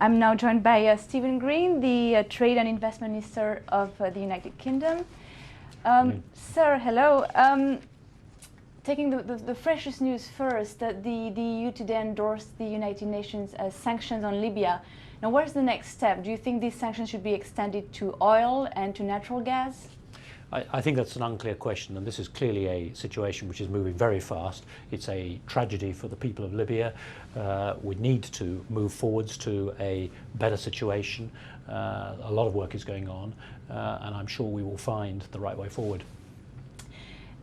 I'm now joined by Stephen Green, the Trade and Investment Minister of the United Kingdom. Sir, hello. Taking the freshest news first, the EU today endorsed the United Nations sanctions on Libya. Now, where's the next step? Do you think these sanctions should be extended to oil and to natural gas? I think that's an unclear question, and this is clearly a situation which is moving very fast. It's a tragedy for the people of Libya. We need to move forwards to a better situation. A lot of work is going on, and I'm sure we will find the right way forward.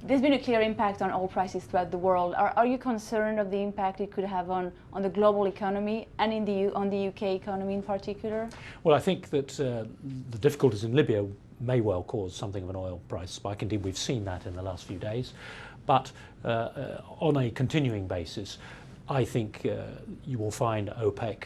There's been a clear impact on oil prices throughout the world. Are you concerned of the impact it could have on the global economy and on the UK economy in particular? Well, I think that the difficulties in Libya may well cause something of an oil price spike. Indeed, we've seen that in the last few days. But on a continuing basis, I think you will find OPEC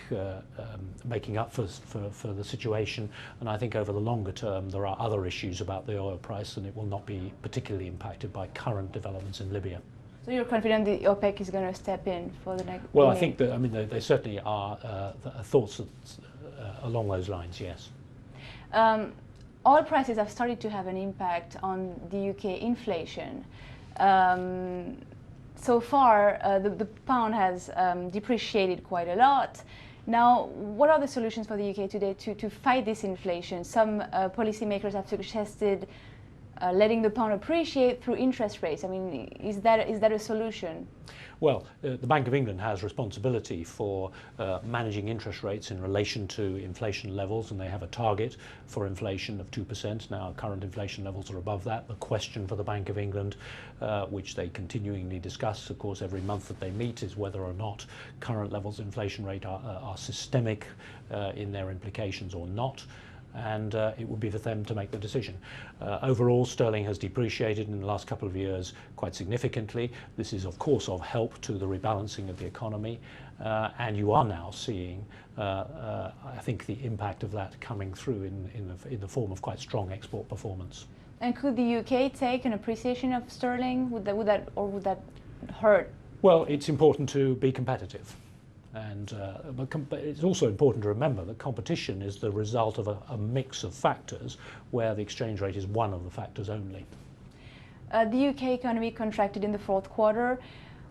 making up for the situation, and I think over the longer term there are other issues about the oil price, and it will not be particularly impacted by current developments in Libya. So you're confident the OPEC is going to step in for the next? Well, I think that they certainly are thoughts along those lines. Yes. Oil prices have started to have an impact on the UK inflation. So far, the pound has depreciated quite a lot. Now, what are the solutions for the UK today to fight this inflation? Some policymakers have suggested letting the pound appreciate through interest rates. I mean, is that a solution? Well, the Bank of England has responsibility for managing interest rates in relation to inflation levels, and they have a target for inflation of 2%. Now, current inflation levels are above that. The question for the Bank of England, which they continually discuss, of course, every month that they meet, is whether or not current levels of inflation rate are systemic in their implications or not. And it will be for them to make the decision. Overall, sterling has depreciated in the last couple of years quite significantly. This is, of course, of help to the rebalancing of the economy, and you are now seeing, I think, the impact of that coming through in the form of quite strong export performance. And could the UK take an appreciation of sterling? Would that hurt? Well, it's important to be competitive. But it's also important to remember that competition is the result of a mix of factors, where the exchange rate is one of the factors only. The UK economy contracted in the fourth quarter.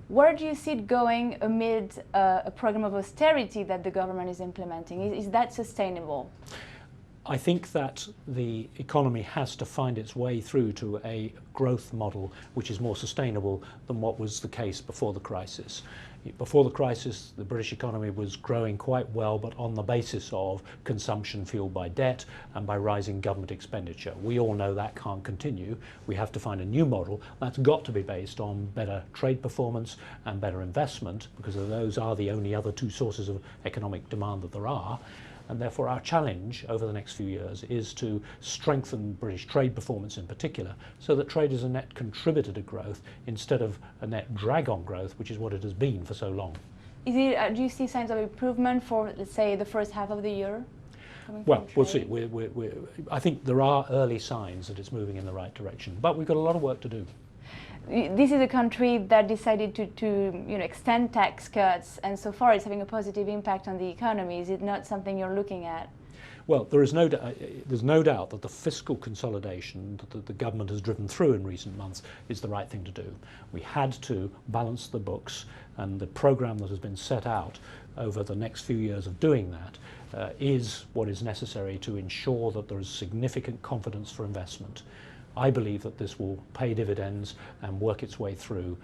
Where do you see it going amid a program of austerity that the government is implementing? Is that sustainable? I think that the economy has to find its way through to a growth model which is more sustainable than what was the case before the crisis. Before the crisis, the British economy was growing quite well, but on the basis of consumption fueled by debt and by rising government expenditure. We all know that can't continue. We have to find a new model that's got to be based on better trade performance and better investment, because those are the only other two sources of economic demand that there are. And therefore our challenge over the next few years is to strengthen British trade performance in particular, so that trade is a net contributor to growth instead of a net drag on growth, which is what it has been for so long. Do you see signs of improvement for, let's say, the first half of the year? Well, we'll see. I think there are early signs that it's moving in the right direction, but we've got a lot of work to do. This is a country that decided to extend tax cuts, and so far it's having a positive impact on the economy. Is it not something you're looking at? Well, there's no doubt that the fiscal consolidation that the government has driven through in recent months is the right thing to do. We had to balance the books, and the programme that has been set out over the next few years of doing that is what is necessary to ensure that there is significant confidence for investment. I believe that this will pay dividends and work its way through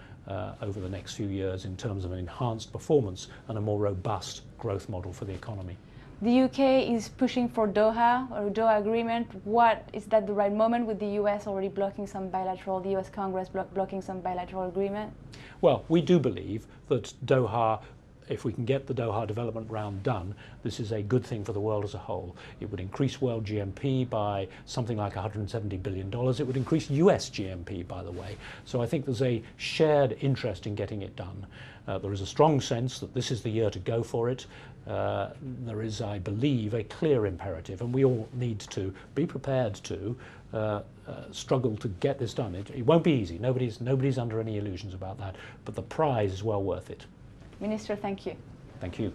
over the next few years in terms of an enhanced performance and a more robust growth model for the economy. The UK is pushing for Doha, or a Doha agreement. Is that the right moment, with the US already blocking some bilateral, the US Congress blocking some bilateral agreement? Well, we do believe that Doha, if we can get the Doha development round done, this is a good thing for the world as a whole. It would increase world GNP by something like $170 billion. It would increase US GNP, by the way. So I think there's a shared interest in getting it done. There is a strong sense that this is the year to go for it. There is, I believe, a clear imperative, and we all need to be prepared to struggle to get this done. It won't be easy. Nobody's under any illusions about that, but the prize is well worth it. Minister, thank you. Thank you.